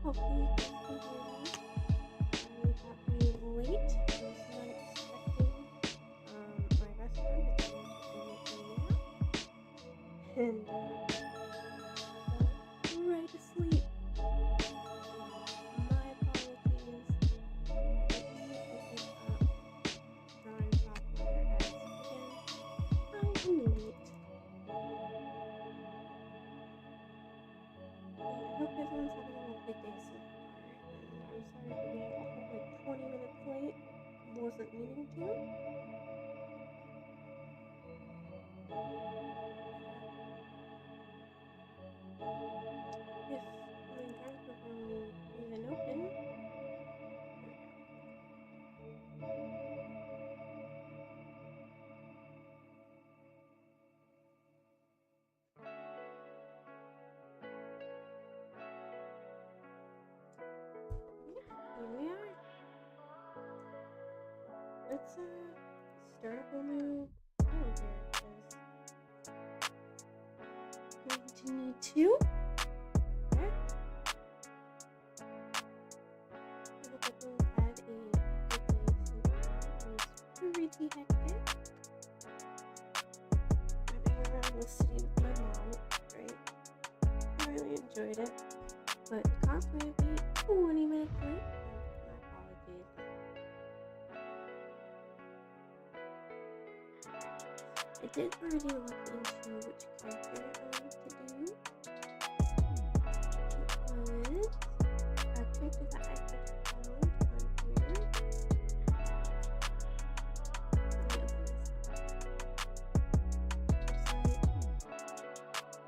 hopefully you guys can hear me. Sorry about being late. I was not expecting my best friend to come to me now. And fell right asleep. My apologies. Drawing software as again, I'm late. I hope everyone's having a lovely day so far. And I'm sorry for being like 20 minutes late. Wasn't meaning to. If my drive were only even open. Here we are. Let's start a whole new file here because going to need to. Okay. I hope everyone had a good day so far. It was pretty hectic. Running around the city with my mom, right? I really enjoyed it, but it cost me to be 20 minutes late. My apologies. I did already look into which character I wanted to do. It was a character that I had found on here. Let me open this up.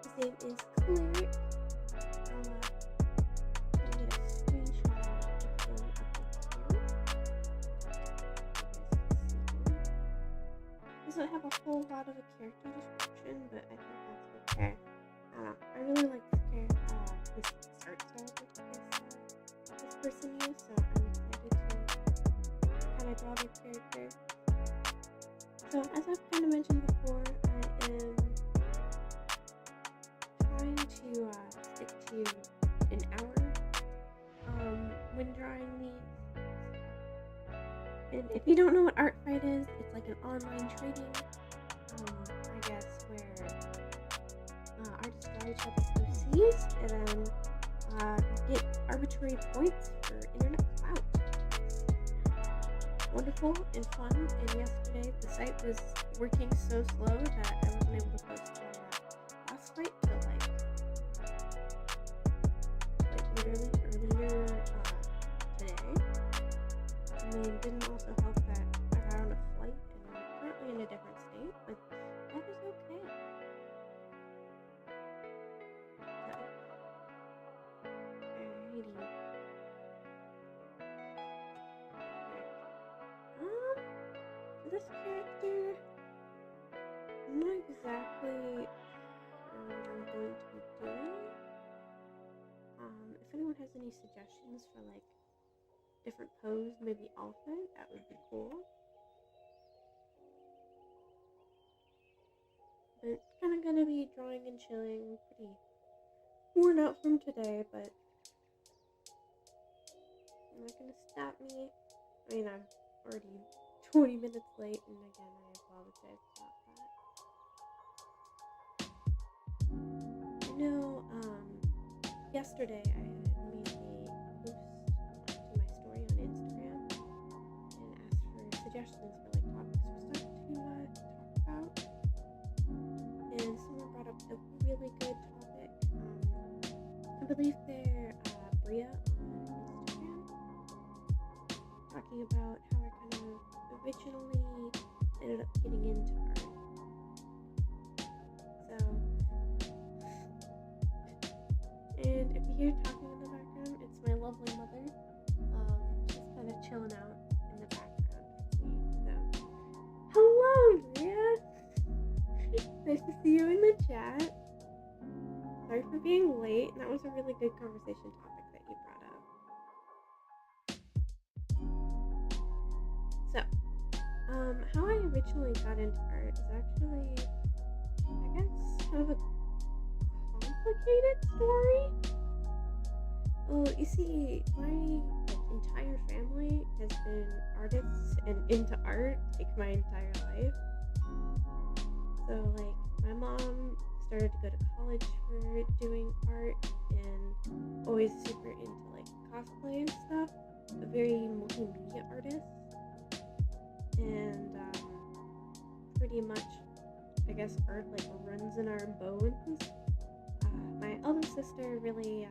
His name is Claire. I'm gonna get a screenshot of him up here. Doesn't have a whole lot of a character description, but I think that's okay. I don't know. I really like this character, this art style that this person used, so I'm excited to kind of draw their character. So as I've kind of mentioned before, I am trying to stick to an hour when drawing these. And if you don't know what Art Fight is, it's like an online trading, I guess, where artists draw each other's OCs and then get arbitrary points for Internet Clout. Wonderful and fun, and yesterday the site was working so slow that I wasn't able to post my last fight till like literally earlier today. I mean, it didn't also help that I got on a flight and I'm currently in a different state, but that is okay. Alrighty. This character, I'm not exactly sure what I'm going to be doing. If anyone has any suggestions for like different pose, maybe outfit, that would be cool. But kind of gonna be drawing and chilling, pretty worn out from today, but you're not gonna stop me. I mean, I'm already 20 minutes late, and again, I apologize about that. I know, yesterday I had made a post to my story on Instagram and asked for suggestions for like topics for stuff to talk about. And someone brought up a really good topic. I believe they're Bria on Instagram, talking about how I kind of originally ended up getting into art. So, and if you hear talking in the background, it's my lovely mother, just kind of chilling out in the background with me. So, hello, Bria! Nice to see you in the chat. Sorry for being late. That was a really good conversation topic that you brought up. So, how I originally got into art is actually, I guess, kind of a complicated story. Well, you see, my entire family has been artists and into art like my entire life. So my mom started to go to college for doing art and always super into cosplay and stuff. A very multimedia artist, and pretty much, I guess, art runs in our bones. My elder sister really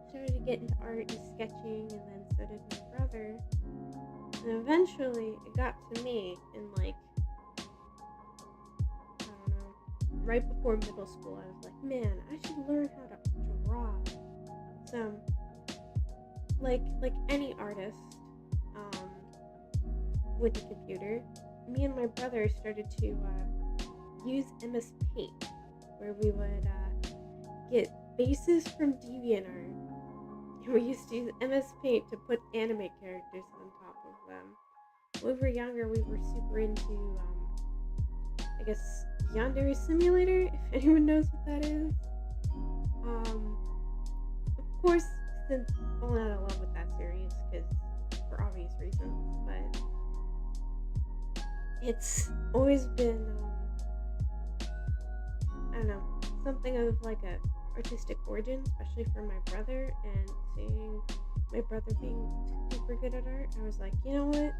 started to get into art and sketching, and then so did my brother. And eventually, it got to me in I don't know, right before middle school. I was like, man, I should learn how to draw. So, like any artist, with the computer, me and my brother started to use MS Paint, where we would get bases from DeviantArt. And we used to use MS Paint to put anime characters on top of them. When we were younger, we were super into, I guess, Yandere Simulator, if anyone knows what that is. Of course, since fallen out of love with that series, because for obvious reasons, but it's always been, I don't know, something of a artistic origin, especially for my brother, and seeing my brother being super good at art, I was like, you know what?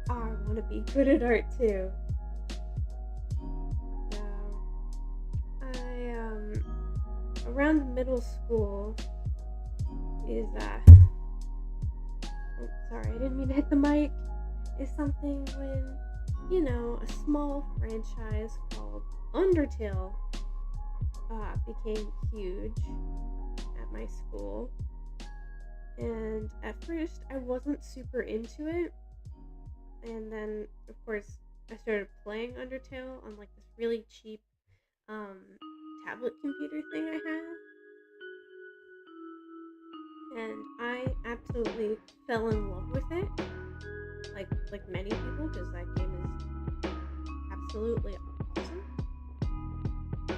I want to be good at art too. So, around middle school is, oh, sorry, I didn't mean to hit the mic, is something when, a small franchise called Undertale became huge at my school. And at first, I wasn't super into it. And then, of course, I started playing Undertale on this really cheap tablet computer thing I had. And I absolutely fell in love with it. Like many people, because that game is absolutely awesome.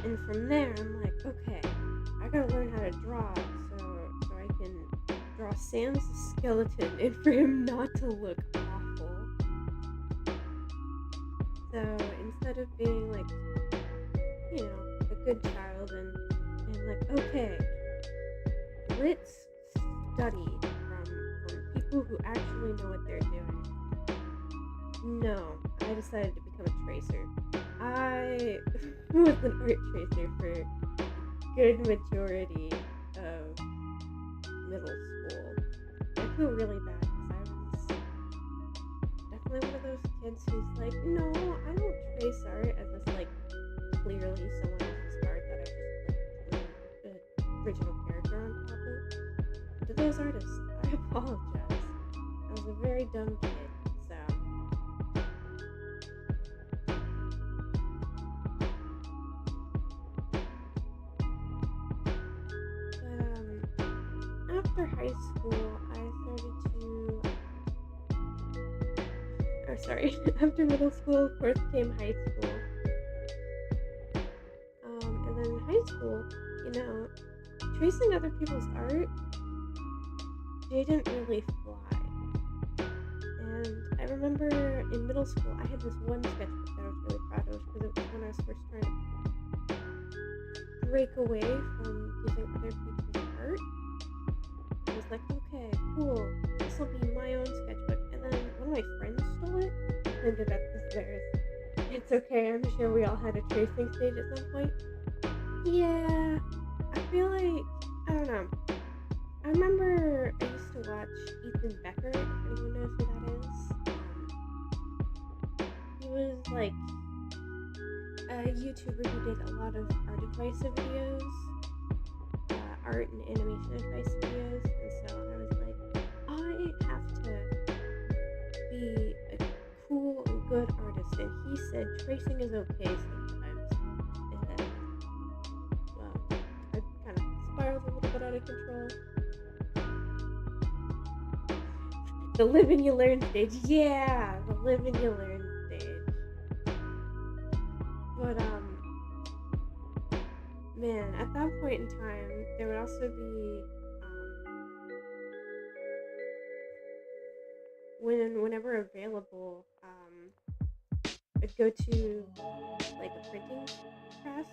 And from there, I'm like, okay, I gotta learn how to draw so I can draw Sam's skeleton and for him not to look awful. So instead of being a good child and okay, let's study from people who actually know what they're doing. No, I decided to become a tracer. I was an art tracer for a good majority of middle school. I feel really bad because I was definitely one of those kids who's like, no, I don't trace art as this clearly someone else's art that I just put an original character on top of. To those artists, I apologize. I was a very dumb kid, so. After high school, after middle school, of course, came high school. And then in high school, tracing other people's art didn't really fly. And I remember in middle school, I had this one sketchbook that I was really proud of, because it was when I was first trying to break away from using other people's art. I was like, okay, cool, this will be my own sketchbook. And then one of my friends stole it and ended up as theirs. It's okay, I'm sure we all had a tracing stage at some point. Yeah, I feel like, I don't know. I remember I used to watch Ethan Becker, if anyone knows who that is. He was a YouTuber who did a lot of art advice videos. Art and animation advice videos, and so I was like, I have to be a cool and good artist, and he said tracing is okay sometimes. And then, well, I kind of spiraled a little bit out of control. The live and you learn stage, yeah, the live and you learn stage. But man, at that point in time, there would also be whenever available, I'd go to like a printing press.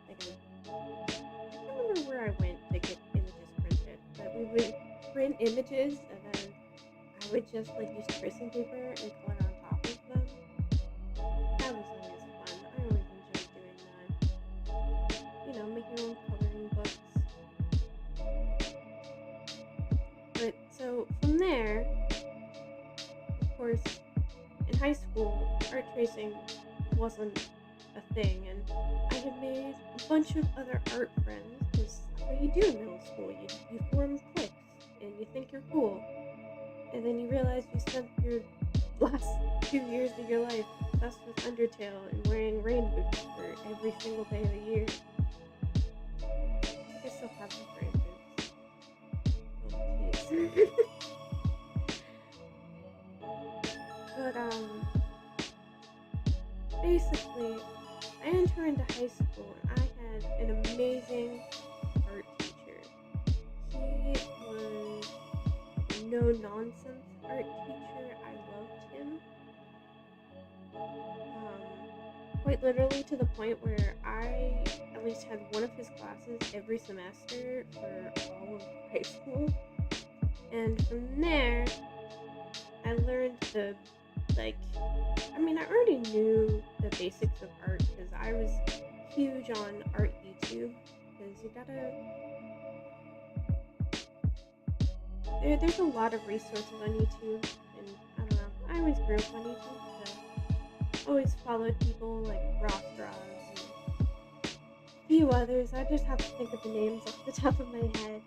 Like I can't remember where I went to get images printed, but we would print images and then I would just like use tracing paper and color on top of them. That was always fun. I always enjoyed doing that. Make your own coloring books. But so from there, of course, in high school, art tracing wasn't a thing, and I had made a bunch of other art friends because that's what you do in middle school. You form cliques, and you think you're cool, and then you realize you spent your last 2 years of your life obsessed with Undertale and wearing rain boots for every single day of the year. I still have them for infants. Oh, jeez. But, basically, I entered into high school and I had an amazing art teacher. He was a no-nonsense art teacher. I loved him. Quite literally to the point where I at least had one of his classes every semester for all of high school. And from there, I learned I already knew the basics of art because I was huge on art YouTube because there's a lot of resources on YouTube, and I don't know, I always grew up on YouTube, so always followed people like Ross Draws and a few others. I just have to think of the names off the top of my head.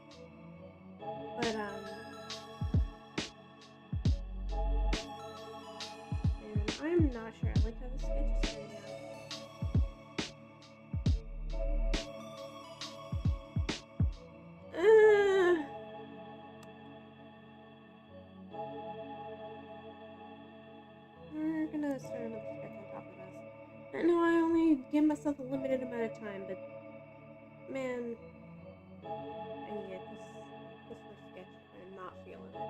But I'm not sure. I like how the sketch is turning out. We're gonna start another sketch on top of this. I know I only give myself a limited amount of time, but man, I need it. This first sketch, I'm not feeling it.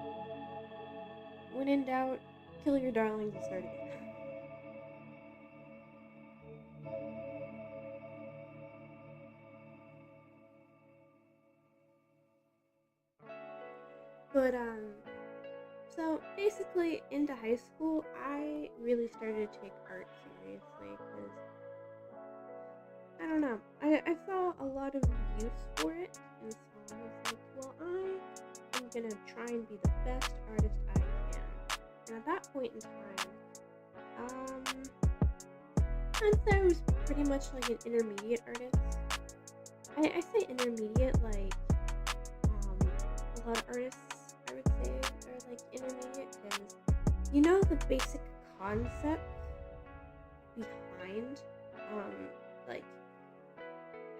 When in doubt, kill your darlings and start again. But, so basically into high school, I really started to take art seriously because, I don't know, I saw a lot of use for it, and so I was like, well, I am gonna try and be the best artist I can. And at that point in time, I'd say I was pretty much like an intermediate artist. I say intermediate like a lot of artists I would say are like intermediate because you know the basic concept behind like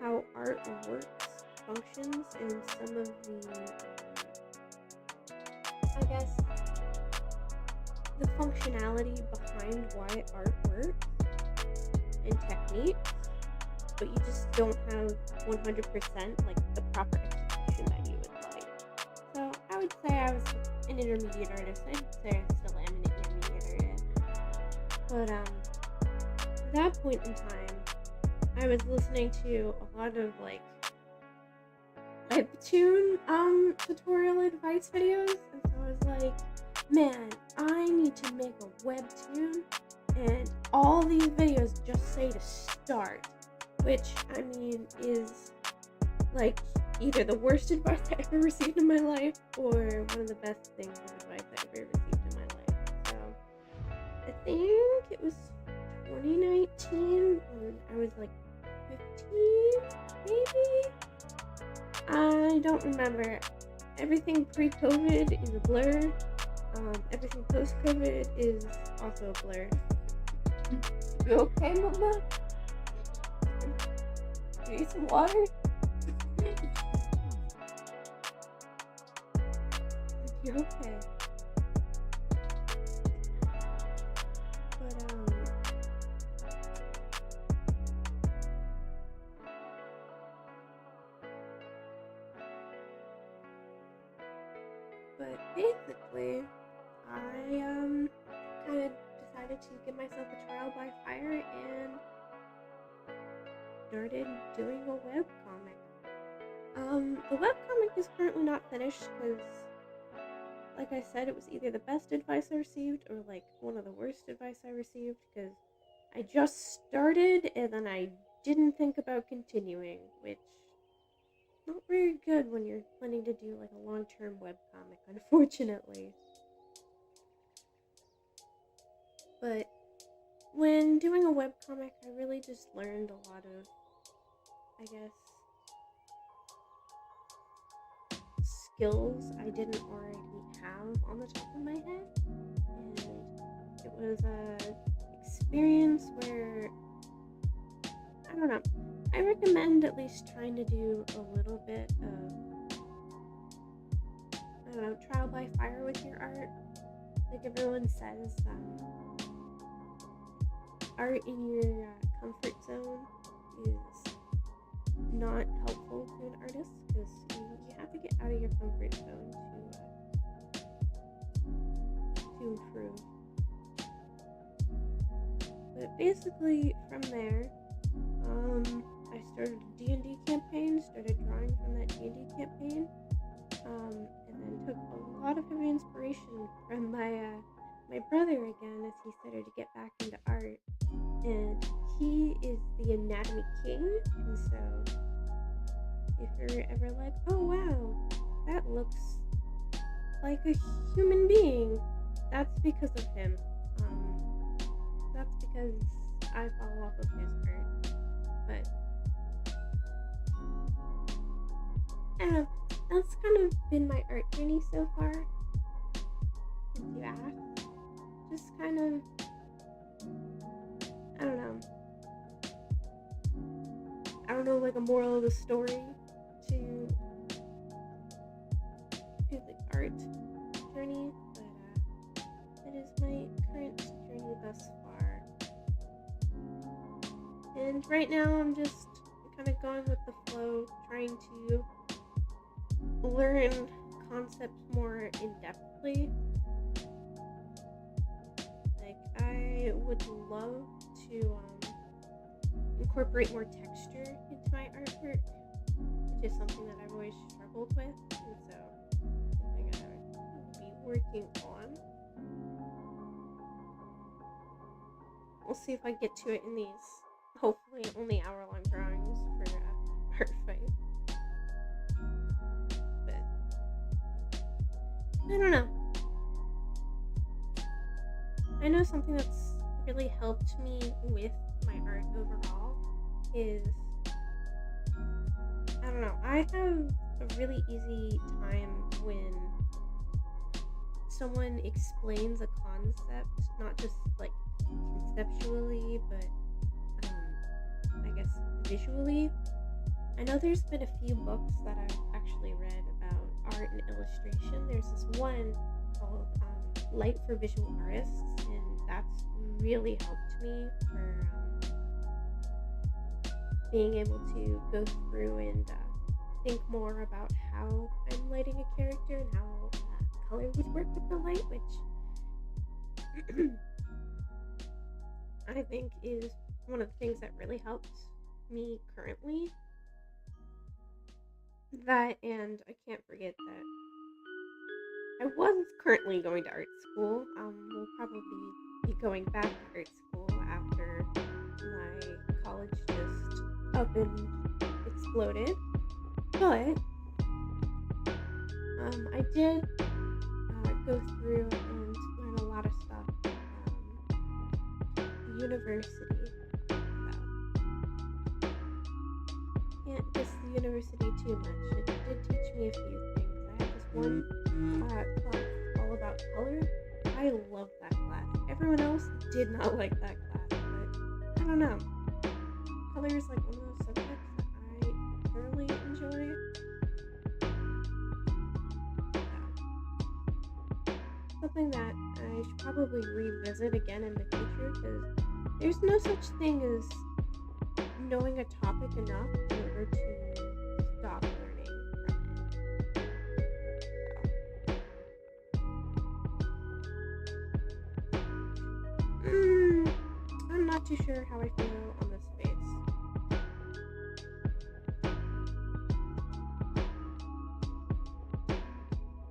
how art works, functions, and some of the I guess the functionality behind why art works and techniques, but you just don't have 100% like the proper execution that you would like. So I would say I was an intermediate artist. I'd say I still am an intermediate artist. But at that point in time, I was listening to a lot of like webtoon tutorial advice videos, and so I was like, man, I need to make a webtoon, and all these videos just say to start, which I mean is like either the worst advice I ever received in my life or one of the best things of advice I ever received in my life. So I think it was 2019 when I was like 15 maybe. I don't remember. Everything pre-COVID is a blur. Everything post-COVID is also a blur. You okay, Mama? You need some water? You're okay. But basically, I kind of decided to give myself a trial by fire and started doing a webcomic. The webcomic is currently not finished because, like I said, it was either the best advice I received or like one of the worst advice I received because I just started and then I didn't think about continuing, which not very good when you're planning to do like a long-term webcomic, unfortunately. But when doing a webcomic, I really just learned a lot of, I guess, skills I didn't already have on the top of my head. And it was a experience where, I don't know, I recommend at least trying to do a little bit of, I don't know, trial by fire with your art. Like everyone says, art in your comfort zone is not helpful to an artist because you have to get out of your comfort zone to improve. But basically, from there, I started a D&D campaign, started drawing from that D&D campaign, and then took a lot of heavy inspiration from my brother again as he started to get back into art. And he is the anatomy king, and so if you're ever like, oh wow, that looks like a human being, that's because of him. That's because I follow off of his art. But I don't know, that's kind of been my art journey so far. Since you asked, just kind of, I don't know, like a moral of the story to the art journey, but it is my current journey thus far. And right now I'm just kind of going with the flow, trying to learn concepts more in-depthly. Like, I would love to incorporate more texture into my artwork, which is something that I've always struggled with, and so something I would be working on. We'll see if I get to it in these, hopefully, only hour-long drawings for Art Fight. But I don't know. I know something that's really helped me with my art overall is, I don't know, I have a really easy time when someone explains a concept, not just like conceptually, but I guess visually. I know there's been a few books that I've actually read about art and illustration. There's this one called Light for Visual Artists, and that's really helped me for being able to go through and think more about how I'm lighting a character and how color would work with the light, which I think is one of the things that really helps me currently. That, and I can't forget that I was currently going to art school. We'll probably be going back to art school after my college just up and exploded. But I did go through and learn a lot of stuff from university. So can't diss the university too much. It did teach me a few things. I had this one class all about color. I loved that class. Everyone else did not like that class, but I don't know. Color is like one of those subjects that I thoroughly enjoy. Something that I should probably revisit again in the future, because there's no such thing as knowing a topic enough in order to stop learning from it. too sure how I feel on this face.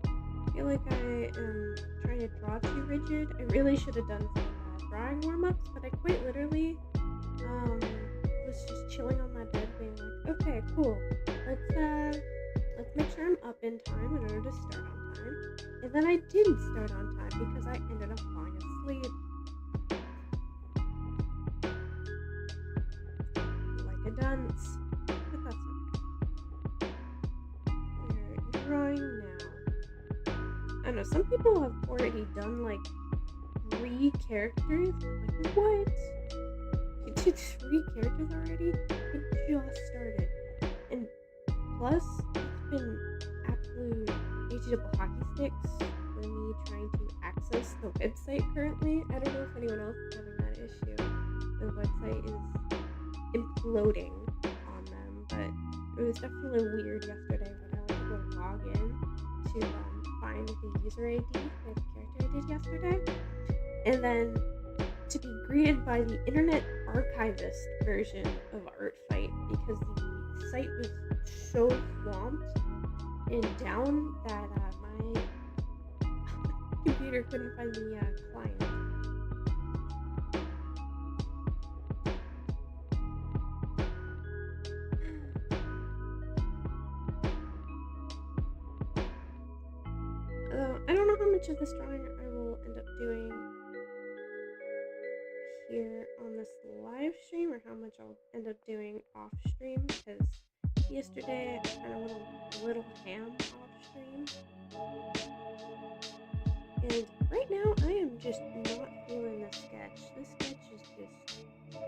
I feel like I am trying to draw too rigid. I really should have done some drawing warm-ups, but I quite literally was just chilling on my bed being like, okay, cool. Let's make sure I'm up in time in order to start on time. And then I didn't start on time because I ended up falling asleep. Like a dunce. But that's okay. We're drawing now. I don't know, some people have already done like 3 characters. I'm like, what? You did 3 characters already? I just started. And plus, it's been absolute HW hockey sticks for me trying to access the website currently. I don't know if anyone else is having that issue. The website is imploding on them, but it was definitely weird yesterday when I went to go log in to find the user ID for the character I did yesterday, and then to be greeted by the Internet Archivist version of ArtFight because the site was so swamped and down that my computer couldn't find the client. I don't know how much of this drawing I will end up doing here on this live stream or how much I'll end up doing off stream, because yesterday I kind of went a little ham off stream. And right now I am just not feeling this sketch. This sketch is just,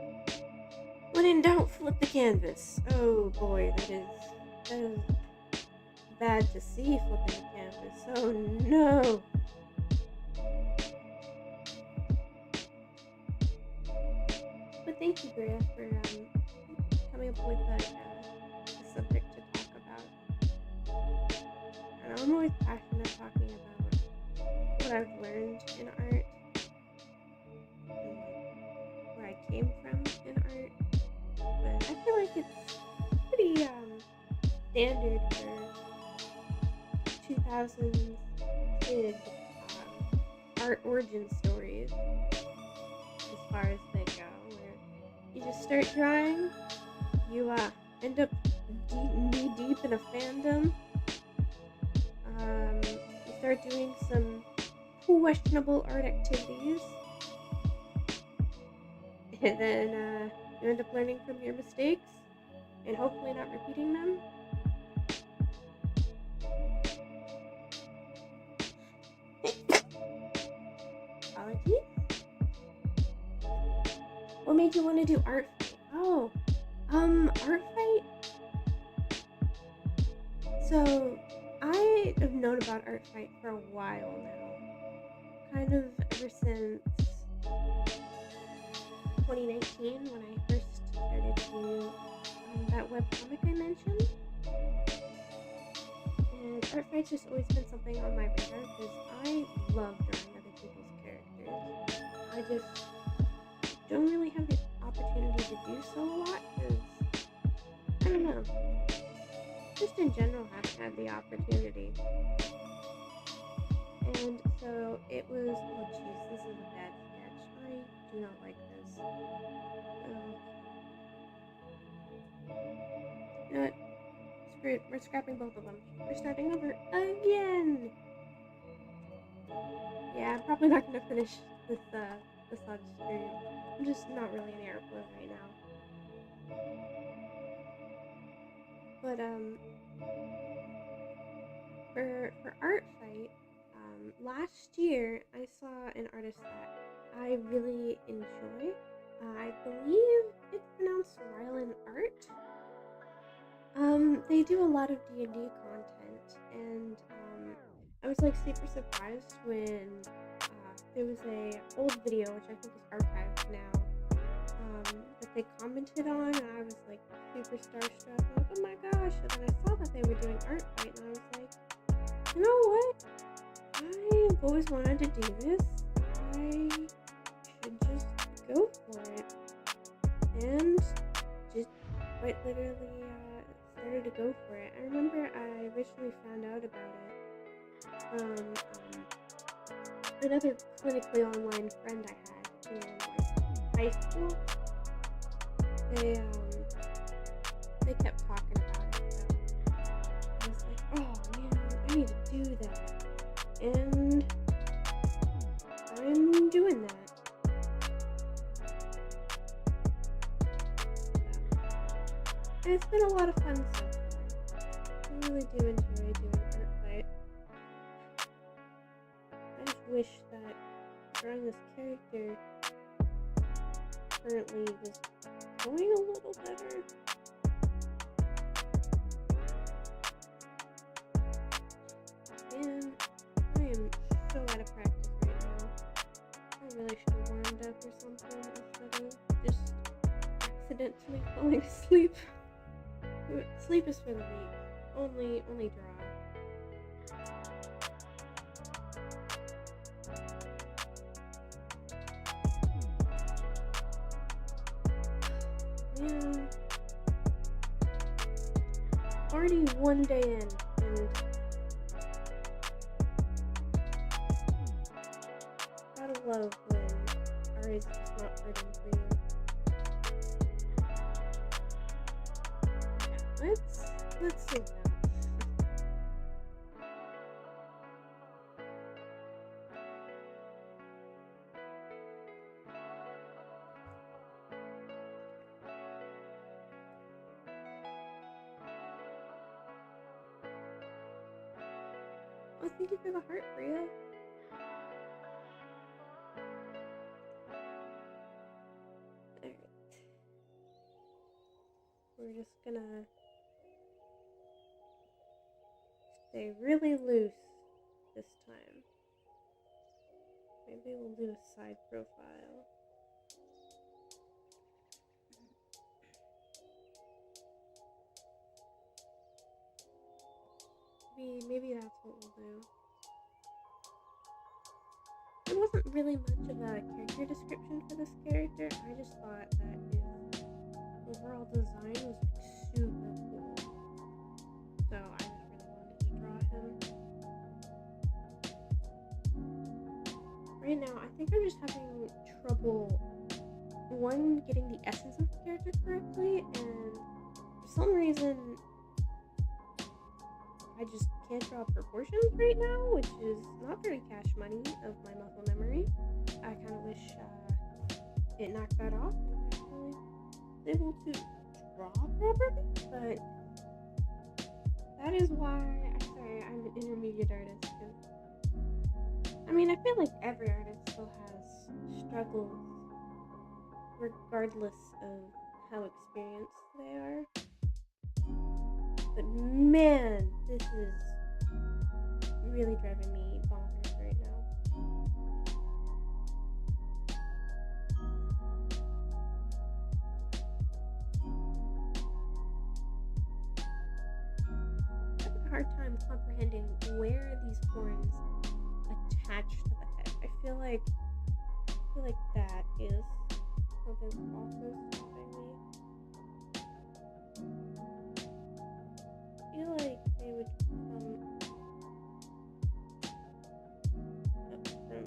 when in doubt, flip the canvas. Oh boy, that is bad to see, flipping the canvas. Oh no! But thank you, Bria, for coming up with a subject to talk about. And I'm always passionate talking about what I've learned in art and where I came from in art. But I feel like it's pretty standard for 2000s kid art origin stories as far as they go, where you just start drawing, you end up knee deep in a fandom, you start doing some questionable art activities, and then you end up learning from your mistakes and hopefully not repeating them. Apologies. What made you want to do ArtFight? Oh, ArtFight. So I have known about ArtFight for a while now, kind of ever since 2019 when I first started to do that webcomic I mentioned. And ArtFight's just always been something on my radar because I love drawing other people's characters. I just don't really have the opportunity to do so a lot because, I don't know, just in general haven't had the opportunity. And so it was, oh jeez, this is a bad sketch. I do not like this. You know what? Screw it. We're scrapping both of them. We're starting over again. Yeah, I'm probably not going to finish this on stream. I'm just not really in airflow right now. But for ArtFight, last year I saw an artist that I really enjoy. I believe it's pronounced Rylan Art. They do a lot of D&D content, and I was like super surprised when there was a old video, which I think is archived now, that they commented on, and I was like super starstruck. I'm like, oh my gosh! And then I saw that they were doing ArtFight, and I was like, you know what? I've always wanted to do this. I should just go for it. and just quite literally started to go for it. I remember I originally found out about it from another clinically online friend I had in like high school. They they kept talking about it, so I was like, oh man, I need to do that, and I'm doing that. And it's been a lot of fun so far. I really do enjoy doing art, but I just wish that drawing this character currently was going a little better. Man, I am so out of practice right now. I really should have warmed up or something instead of just accidentally falling asleep. Sleep is for the weak. Only draw. Man, already one day in, and gotta love when art is just not hurting for you. Let's see that. Oh, thank you for the heart, Bria. Alright. We're just gonna stay really loose this time. Maybe we'll do a side profile. Maybe that's what we'll do. There wasn't really much of a character description for this character. I just thought that his overall design was like super cool. So I just really wanted to draw him. Right now, I think I'm just having trouble, one, getting the essence of the character correctly, and for some reason, I just can't draw proportions right now, which is not very cash money of my muscle memory. I kind of wish it knocked that off and actually was able to draw properly, but that is why I say I'm an intermediate artist. I mean, I feel like every artist still has struggles regardless of how experienced they are. But man, this is really driving me bonkers right now. I have a hard time comprehending where these horns attach to the head. I feel like that is something also stopping me. I feel like they would come up from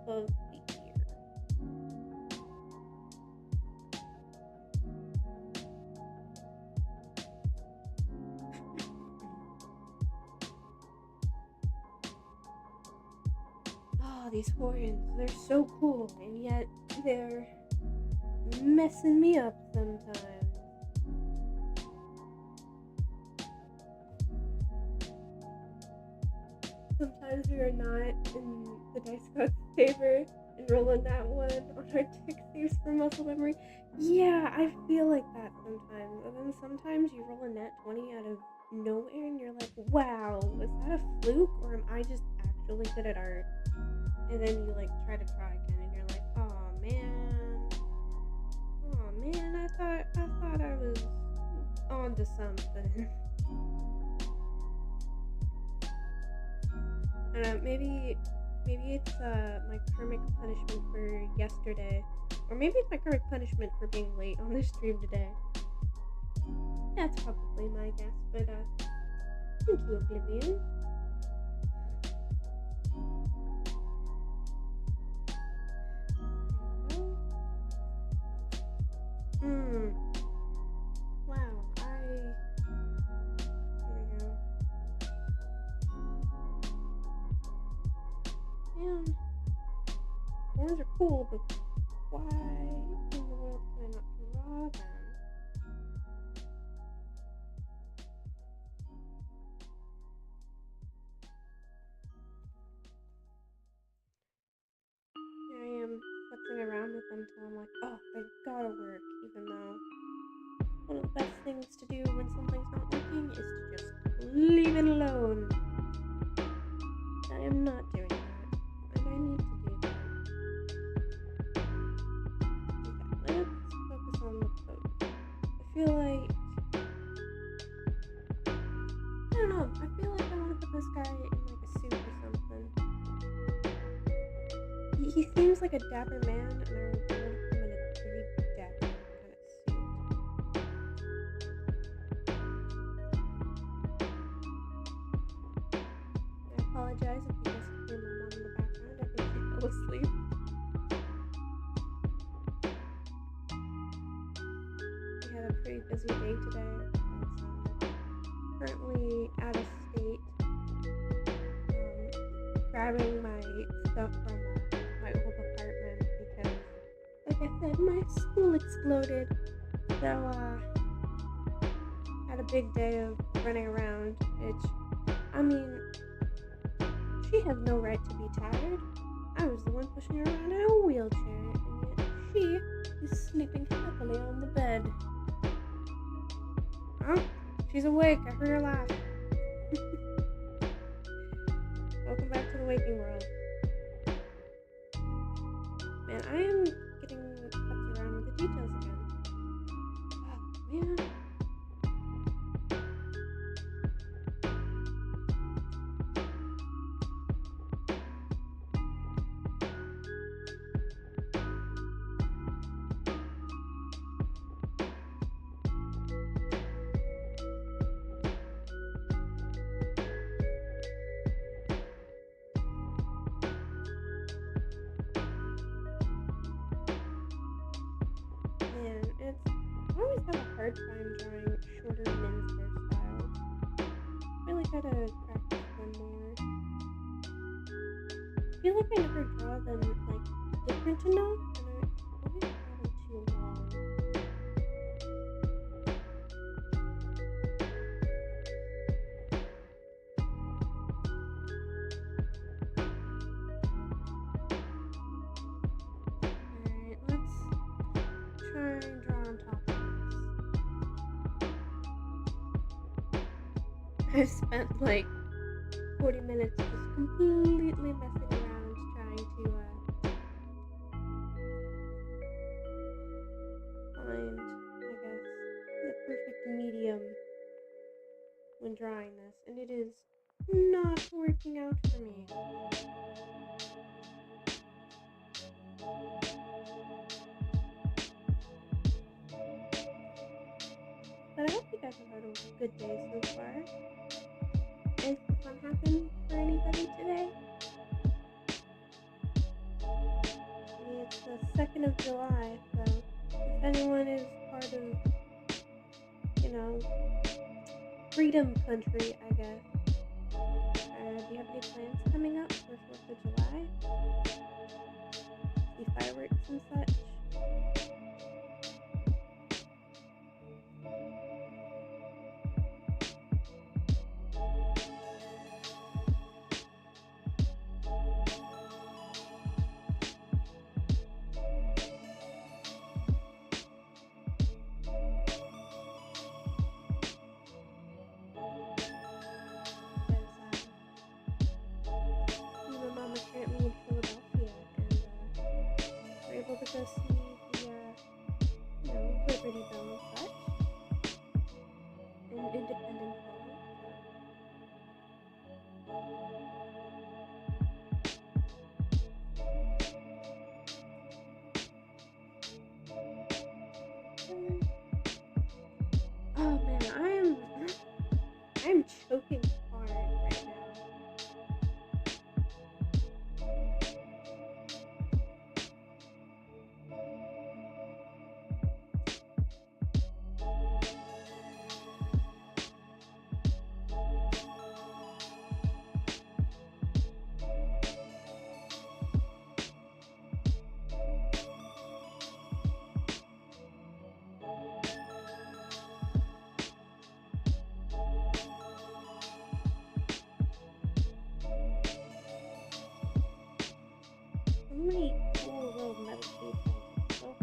above the ear. Oh, these horns, they're so cool, and yet they're messing me up sometimes. Sometimes we are not in the dice god's favor and rolling that one on our tick saves for muscle memory. Yeah, I feel like that sometimes. And then sometimes you roll a nat 20 out of nowhere and you're like, wow, was that a fluke or am I just actually good at art? And then you like try to try again and you're like, oh man, I thought I was onto something. Maybe it's my karmic punishment for yesterday, Or maybe it's my current punishment for being late on this stream today. That's probably my guess, but thank you, Oblivion. Wow, here we go. Man, horns are cool, but why in the world can I not draw them? Here I am futzing around with them till I'm like, oh, they gotta work, even though one of the best things to do when something's not working is to just leave it alone. I am not doing that, and I need to do that. Okay, let's focus on the pose. I feel like, I don't know, I feel like I want to put this guy in like a suit or something. He seems like a dapper man, and I want to put him in a very dapper kind of suit. I apologize if you guys can hear my mom in the background. I think she fell asleep. We had a pretty busy day today. I'm currently out of state, grabbing my stuff from my old apartment because, like I said, my school exploded. So, had a big day of running around, which, I mean, she has no right to be tired. I was the one pushing her around in a wheelchair, and yet she is sleeping happily on the bed. Oh, she's awake. I heard her laugh. Welcome back to the waking world. Man, I am getting fucked around with the details again. Oh, man. I always have a hard time drawing shorter men's hairstyles. Really gotta practice them more. I feel like I never draw them like different enough, and I always draw them too long. Alright, let's try and draw on top of this. I've spent like 40 minutes just completely messing around trying to find, I guess, the perfect medium when drawing this, and it is not working out for me. But I hope you guys have had a good day so far. Anything fun happened for anybody today? I mean, it's the 2nd of July, so if anyone is part of, freedom country, I guess. Do you have any plans coming up for 4th of July? See fireworks and such? Currently in Philadelphia, and we're able to go see the, Liberty Bell and such, and Independence Hall.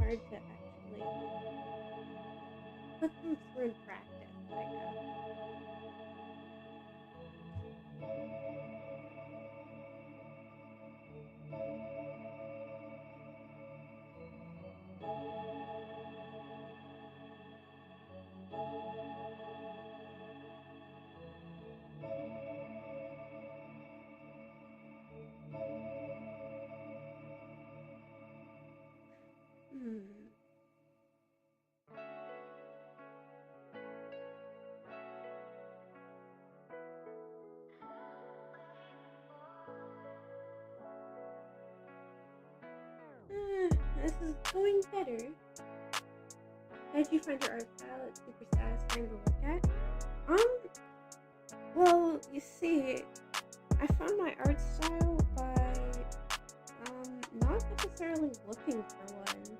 hard to actually put them through in practice, I guess. Hmm. This is going better. How did you find your art style? It's super satisfying to look at. Well, you see, I found my art style by not necessarily looking for one.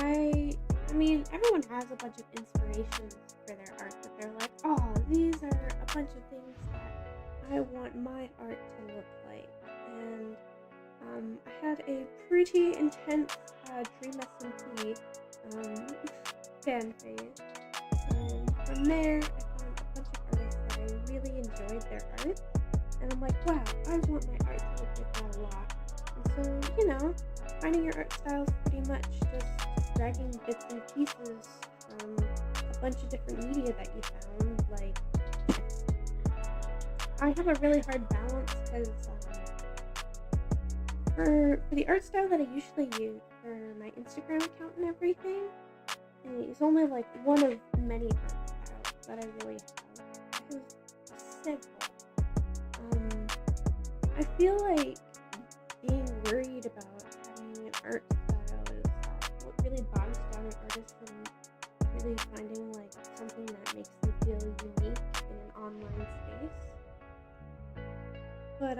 I mean, everyone has a bunch of inspirations for their art that they're like, oh, these are a bunch of things that I want my art to look like. And I had a pretty intense Dream SMP fan phase. And from there, I found a bunch of artists that I really enjoyed their art. And I'm like, wow, I want my art to look like that a lot. And so, finding your art style is pretty much just dragging bits and pieces from a bunch of different media that you found. Like, I have a really hard balance because for the art style that I usually use for my Instagram account and everything, it's only like one of many art styles that I really have. I have several. I feel like being worried about having an art style is what really bogs down an artist from really finding like something that makes them feel unique in an online space. But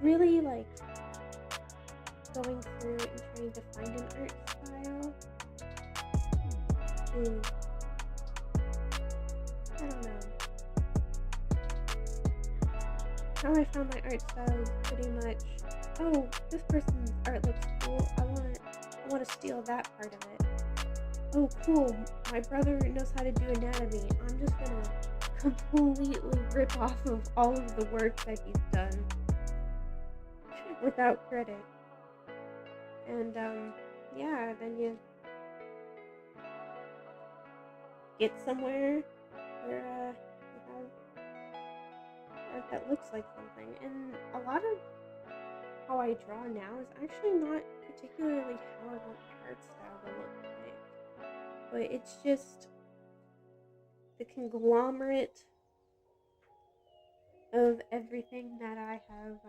really like going through and trying to find an art style is, I don't know. How I found my art style is pretty much, oh, this person's art looks cool. I want to steal that part of it. Oh, cool. My brother knows how to do anatomy. I'm just gonna completely rip off of all of the work that he's done without credit. And yeah, then you get somewhere where you have art that looks like something. And a lot of how I draw now is actually not particularly how I want my art style to look like, but it's just the conglomerate of everything that I have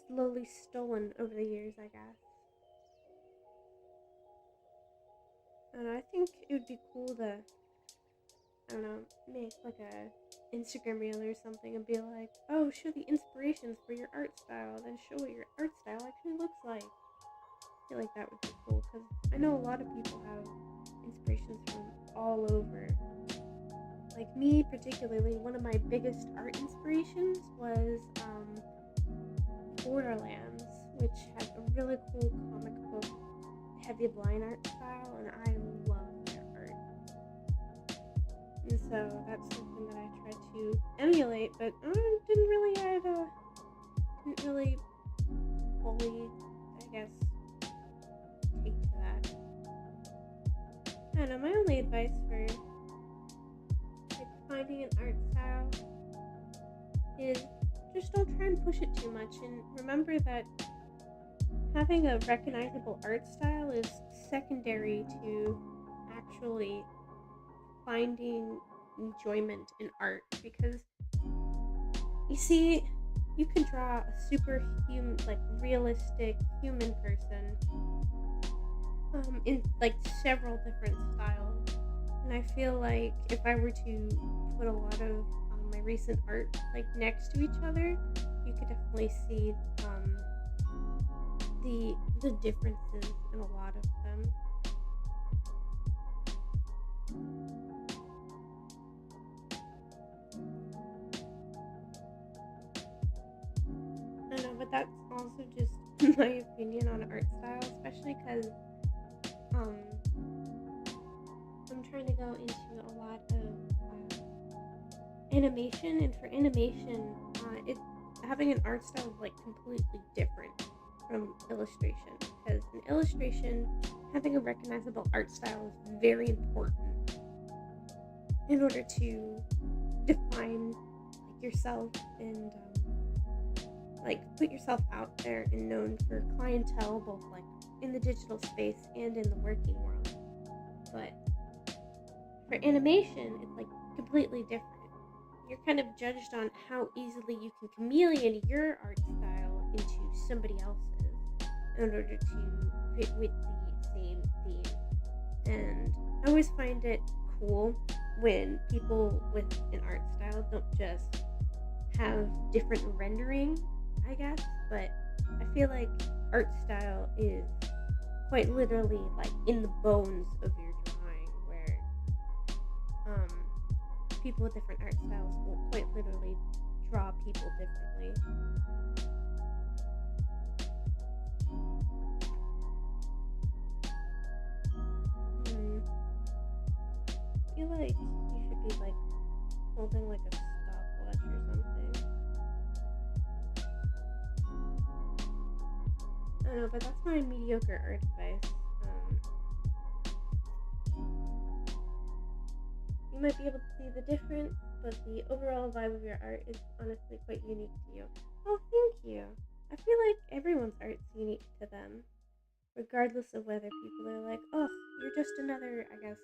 slowly stolen over the years, I guess. And I think it would be cool to, I don't know, make like a Instagram reel or something and be like, oh, show the inspirations for your art style, then show what your art style actually looks like. I feel like that would be cool because I know a lot of people have inspirations from all over. Like me particularly, one of my biggest art inspirations was Borderlands, which has a really cool comic book heavy line art style, and I love their art. And so that's something that I tried to emulate, but didn't really fully, I guess, take to that. I don't know, my only advice for like finding an art style is just don't try and push it too much, and remember that having a recognizable art style is secondary to actually finding enjoyment in art, because you see, you can draw a superhuman, like realistic human person in like several different styles, and I feel like if I were to put a lot of my recent art like next to each other, you could definitely see the differences in a lot of them. I don't know, but that's also just my opinion on art style, especially because um, I'm trying to go into a lot of animation, and for animation, it having an art style is like completely different from illustration. Because in illustration, having a recognizable art style is very important in order to define like yourself and like put yourself out there and known for clientele, both like in the digital space and in the working world. But for animation, it's like completely different. You're kind of judged on how easily you can chameleon your art style into somebody else's in order to fit with the same theme. And I always find it cool when people with an art style don't just have different rendering, I guess, but I feel like art style is quite literally like in the bones of your drawing, where people with different art styles will quite literally draw people differently. I feel like you should be like holding like a stopwatch or something. I don't know, but that's my mediocre art advice. You might be able to see the difference, but the overall vibe of your art is honestly quite unique to you. Oh, thank you. I feel like everyone's art's unique to them, regardless of whether people are like, oh, you're just another, I guess.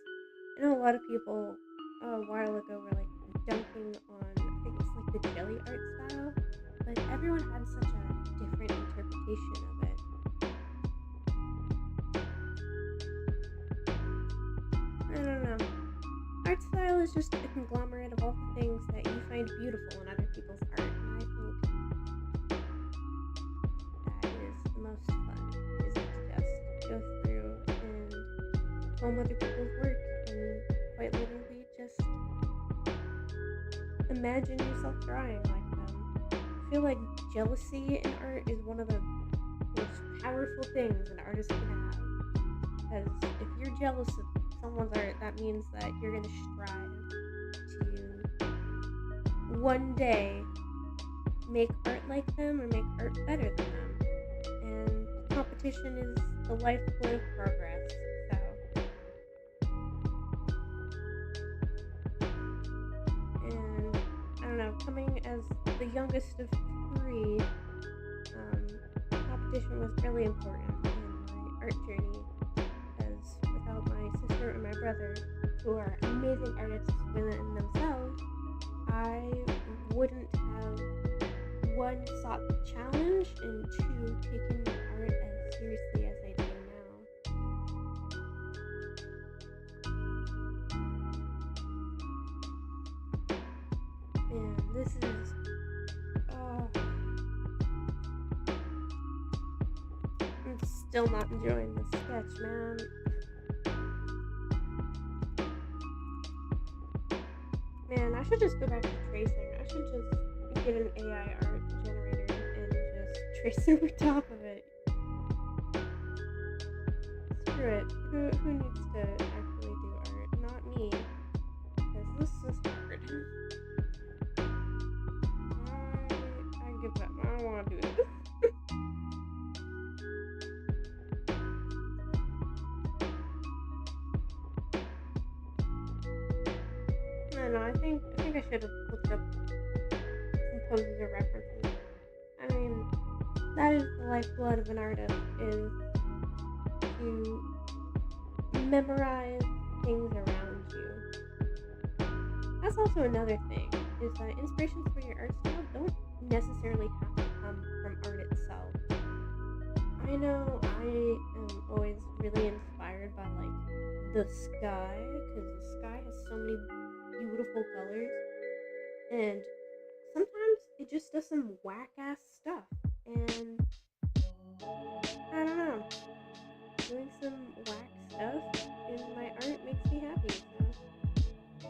I know a lot of people a while ago were like dunking on, I think it's like the jelly art style, but everyone had such a different interpretation of it. I don't know. Art style is just a conglomerate of all the things that you find beautiful in other people's art, and I think that is the most fun, is to just go through and comb other people's work and quite literally just imagine yourself drawing like them. I feel like jealousy in art is one of the most powerful things an artist can have. Because if you're jealous of someone's art, that means that you're going to strive to one day make art like them or make art better than them. And competition is the lifeblood of progress. So, and I don't know, coming as the youngest of three, competition was really important in my art journey. Without my sister and my brother, who are amazing artists within themselves, I wouldn't have, one, sought the challenge, and two, taken art as seriously as I do now. And this is, I'm still not enjoying this sketch, man. Man, I should just go back to tracing. I should just get an AI art generator and just trace over top of it. Screw it. Who needs to actually do art? Not me. Because this is hard. I give up. I don't want to do this. I think I should have looked up some poses or references. I mean, that is the lifeblood of an artist, is to memorize things around you. That's also another thing, is that inspirations for your art style don't necessarily have to come from art itself. I know I am always really inspired by like the sky, because the sky has so many beautiful colors, and sometimes it just does some whack ass stuff, and I don't know, doing some whack stuff in my art makes me happy. So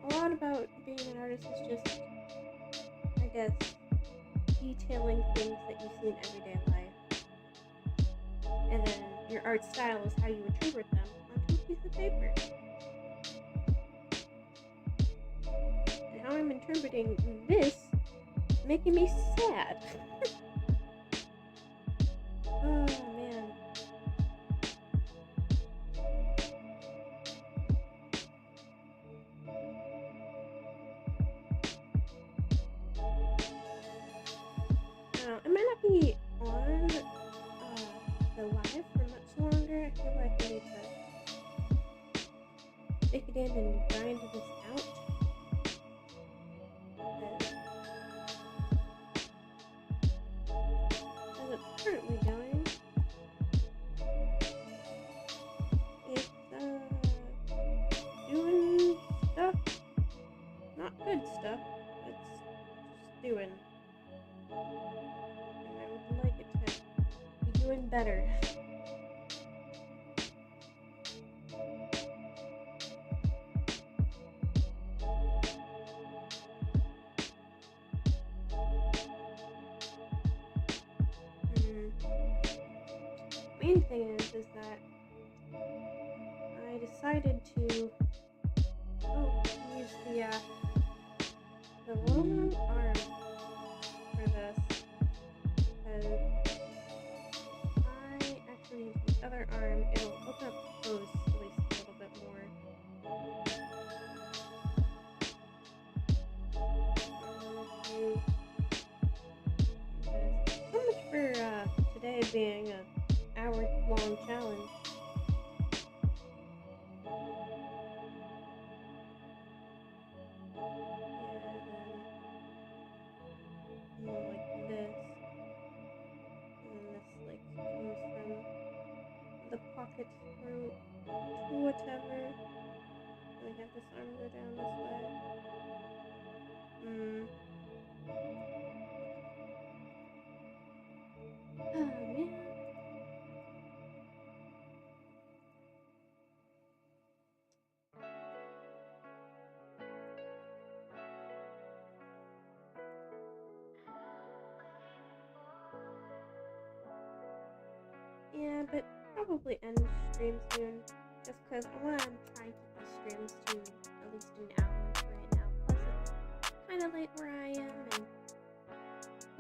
a lot about being an artist is just, I guess, detailing things that you see art style is how you interpret them onto a piece of paper. And how I'm interpreting this is making me sad. Oh man. It might not be on the live for much longer. I feel like I need to stick it in and grind this out. As it's currently going, it's doing stuff. Not good stuff. It's just doing. And I would like it to be doing better. Main thing is that I decided to use the long arm for this because I actually use the other arm. It'll open up the clothes at least a little bit more. So much for today being an hour-long challenge. Like this. And then this like comes from the pocket through to whatever. And we have this arm go down this way. Oh man. Yeah, but probably end stream soon, just because I want to try and keep these streams to at least an hour right now. Plus, it's kind of late where I am, and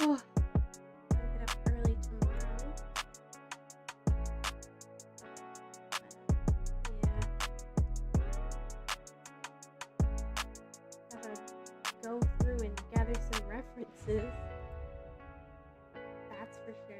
gotta get up early tomorrow. But, yeah, gotta go through and gather some references. That's for sure.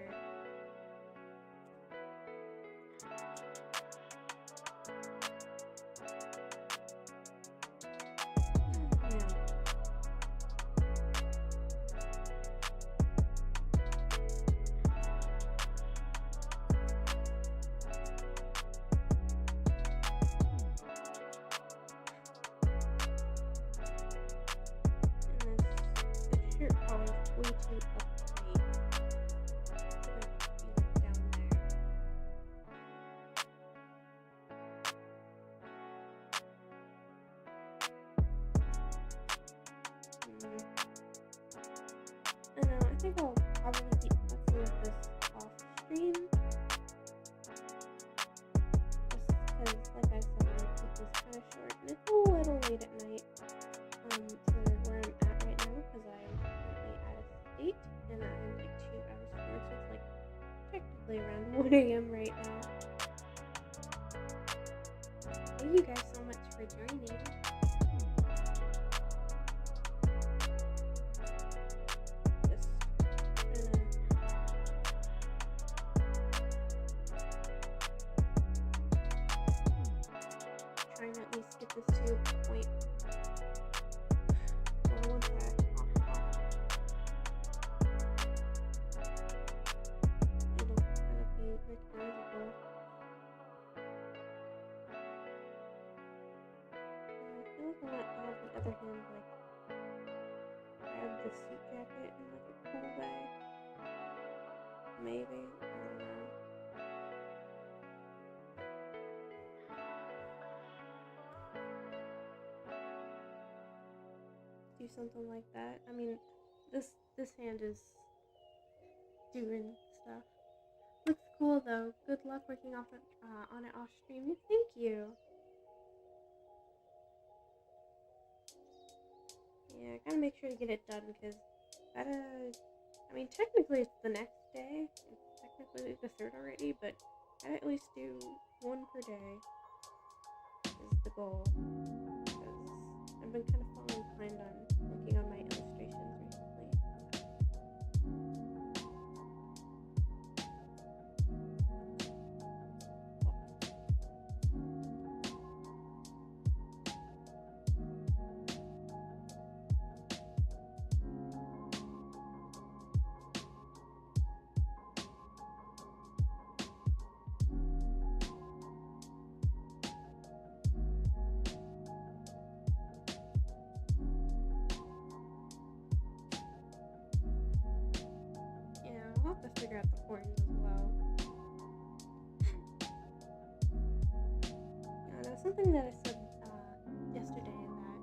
Shirt collar's way too uptight. Down there. I think I'll probably keep messing with this off stream. Just because, like I said, I'm gonna keep this kind of short. And it's a little late at night for where I'm at right now because I'm currently out of state and I'm like 2 hours forward, so it's like technically around 1 a.m. right now. Thank you guys so much for joining. Trying to at least get this to a point where once I hop off, it'll kind of be recognizable. I feel like I want to have the other hand like grab the suit jacket in like a cool way. Maybe. I don't know. Do something like that. I mean, this hand is doing stuff. Looks cool though. Good luck working on it off stream. Thank you. Yeah, I gotta make sure to get it done because I mean, technically it's the next day. It's technically the third already, but gotta at least do one per day is the goal. Because I've been kind of falling behind on working on my illustrations recently. I'll have to figure out the horns as well. Now, something that I said yesterday that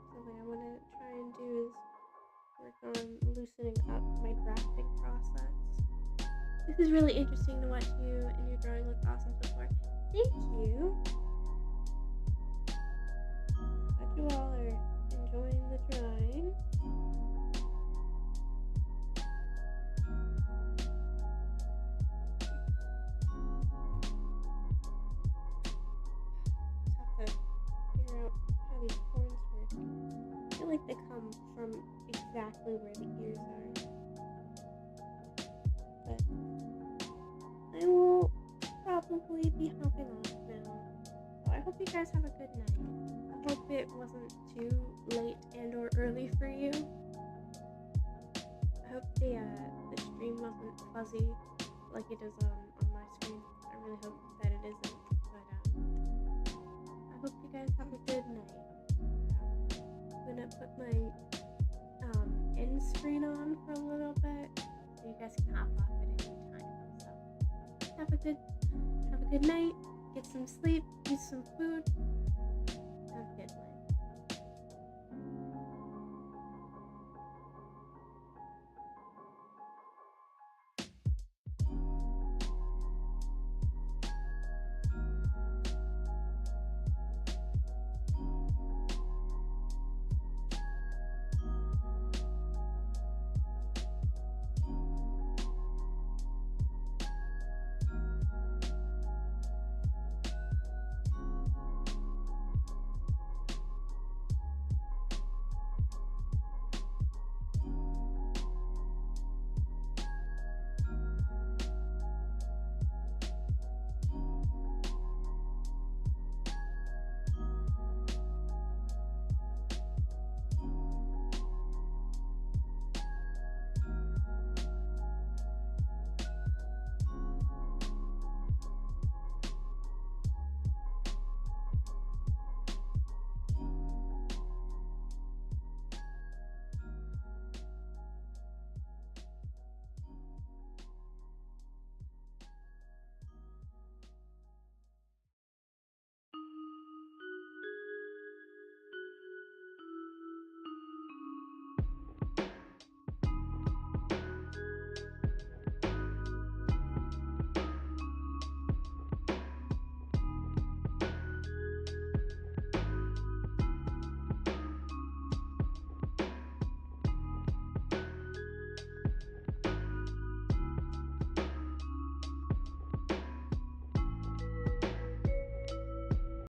something I want to try and do is work on loosening up my drafting process. This is really interesting to watch you and your drawing look awesome so far. Thank you. Glad you all are enjoying the drawing. Like they come from exactly where the ears are, but I will probably be hopping off now. So I hope you guys have a good night. I hope it wasn't too late and or early for you. I hope the stream wasn't fuzzy like it is on my screen. I really hope that it isn't, but I hope you guys have a good night. I'm gonna put my end screen on for a little bit so you guys can hop off at any time. So have a good night, get some sleep, eat some food,